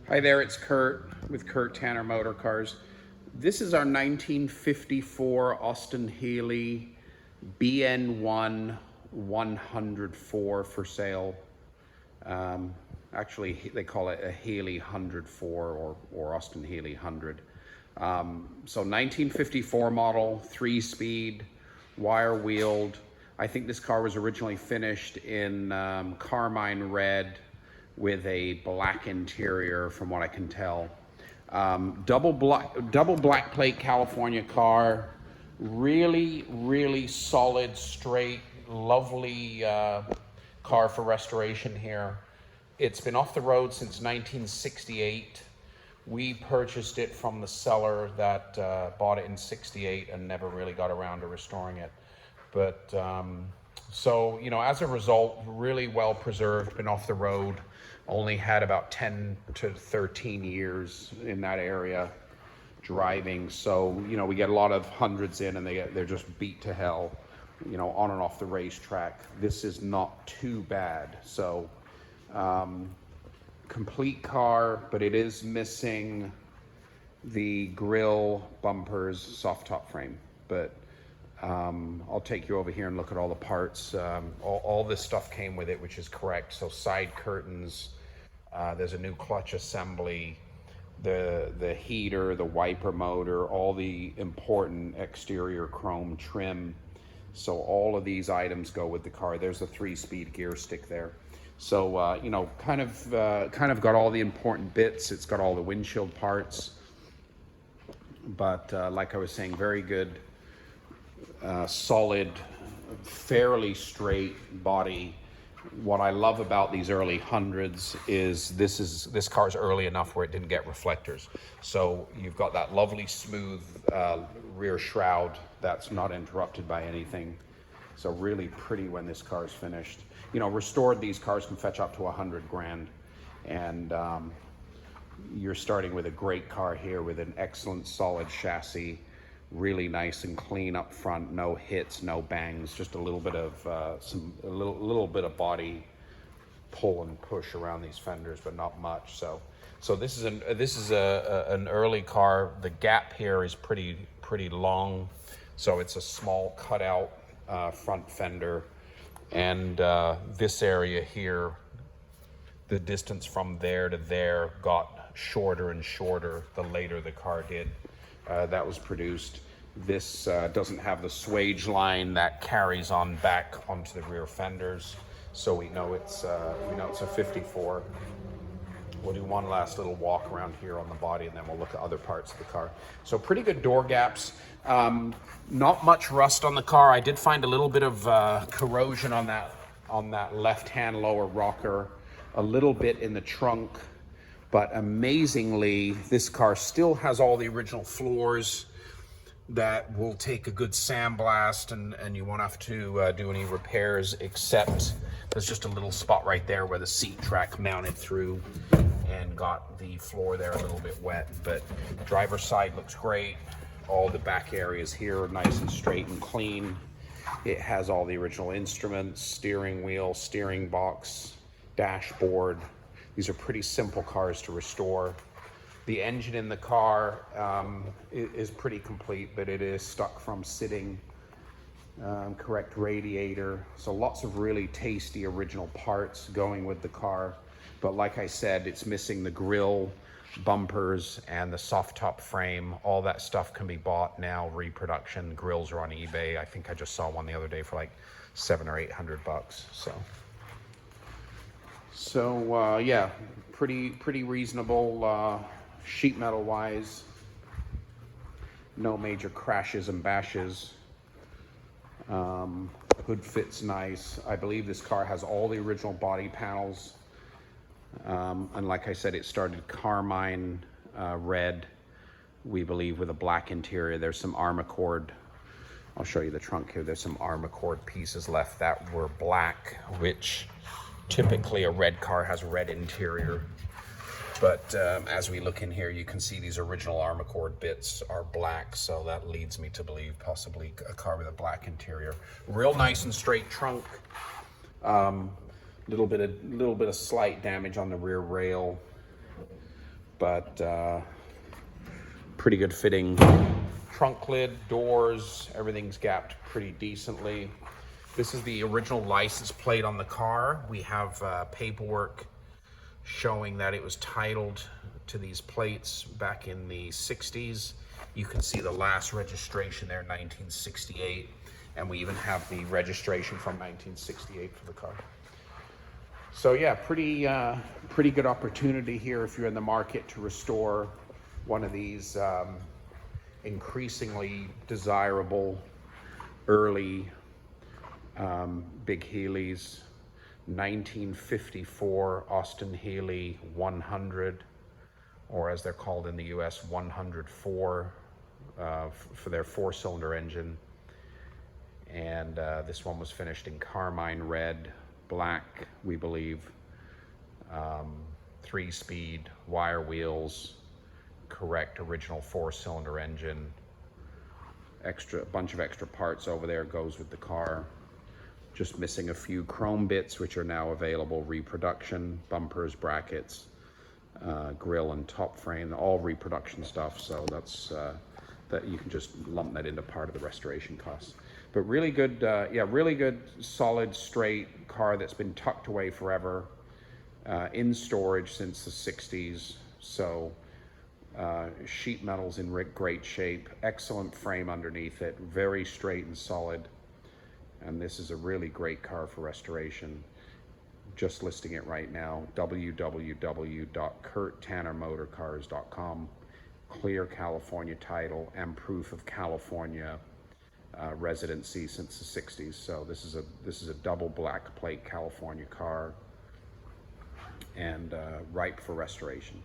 Hi there, it's Kurt with Kurt Tanner Motor Cars. This is our 1954 Austin Healey BN-1 104 for sale. Actually, they call it a Healey 104 or Austin Healey 100. So 1954 model, 3-speed, wire-wheeled. I think this car was originally finished in Carmine red with a black interior, from what I can tell. Double black plate California car. Really solid, straight, lovely car for restoration here. It's been off the road since 1968. We purchased it from the seller that bought it in '68 and never really got around to restoring it. But so, you know, as a result, really well preserved, been off the road, only had about 10 to 13 years in that area driving. So, you know, we get a lot of hundreds in and they're just beat to hell, you know, on and off the racetrack. This is not too bad. So, complete car, but it is missing the grille, bumpers, soft top frame. But I'll take you over here and look at all the parts. All this stuff came with it, which is correct. So side curtains, there's a new clutch assembly, the heater, the wiper motor, all the important exterior chrome trim. So all of these items go with the car. There's a 3-speed gear stick there. So you know, kind of got all the important bits. It's got all the windshield parts, but like I was saying, very good. Solid, fairly straight body. What I love about these early hundreds is this car's early enough where it didn't get reflectors. So you've got that lovely smooth rear shroud that's not interrupted by anything. So really pretty when this car's finished. You know, restored, these cars can fetch up to 100 grand. And you're starting with a great car here with an excellent solid chassis. Really nice and clean up front, no hits, no bangs, just a little bit of a little bit of body pull and push around these fenders, but not much. So this is an early car. The gap here is pretty long, so it's a small cutout front fender, and this area here, the distance from there to there got shorter and shorter the later the car did. That was produced. This doesn't have the swage line that carries on back onto the rear fenders, so we know it's a 54. We'll do one last little walk around here on the body, and then we'll look at other parts of the car. So pretty good door gaps. Not much rust on the car. I did find a little bit of corrosion on that left-hand lower rocker, a little bit in the trunk. But amazingly, this car still has all the original floors that will take a good sandblast, and you won't have to do any repairs, except there's just a little spot right there where the seat track mounted through and got the floor there a little bit wet. But driver's side looks great. All the back areas here are nice and straight and clean. It has all the original instruments, steering wheel, steering box, dashboard. These are pretty simple cars to restore. The engine in the car is pretty complete, but it is stuck from sitting. Correct radiator. So lots of really tasty original parts going with the car. But like I said, it's missing the grille, bumpers, and the soft top frame. All that stuff can be bought now, reproduction. Grills are on eBay. I think I just saw one the other day for like $700 or $800. So yeah, pretty reasonable sheet metal wise. No major crashes and bashes. Hood fits nice. I believe this car has all the original body panels. And like I said, it started Carmine red, we believe, with a black interior. There's some Armacord. I'll show you the trunk here. There's some Armacord pieces left that were black, which typically a red car has a red interior. But as we look in here, you can see these original Armacord bits are black, so that leads me to believe possibly a car with a black interior. Real nice and straight trunk. Little bit of slight damage on the rear rail. but pretty good fitting trunk lid, doors, everything's gapped pretty decently. This is the original license plate on the car. We have paperwork showing that it was titled to these plates back in the 60s. You can see the last registration there, 1968, and we even have the registration from 1968 for the car. So yeah, pretty good opportunity here if you're in the market to restore one of these increasingly desirable early big Healeys. 1954 Austin Healey 100, or as they're called in the US, 104, for their 4-cylinder engine. And this one was finished in Carmine red, black, we believe, 3-speed, wire wheels, correct original 4-cylinder engine. A bunch of extra parts over there goes with the car. Just missing a few chrome bits, which are now available reproduction, bumpers, brackets, grill and top frame, all reproduction stuff. So that's that you can just lump that into part of the restoration costs. But really good, yeah, really good, solid, straight car that's been tucked away forever, in storage since the 60s. So sheet metal's in great shape, excellent frame underneath it, very straight and solid. And this is a really great car for restoration. Just listing it right now, www.kurttannermotorcars.com. Clear California title and proof of California residency since the 60s. So this is a double black plate California car, and ripe for restoration.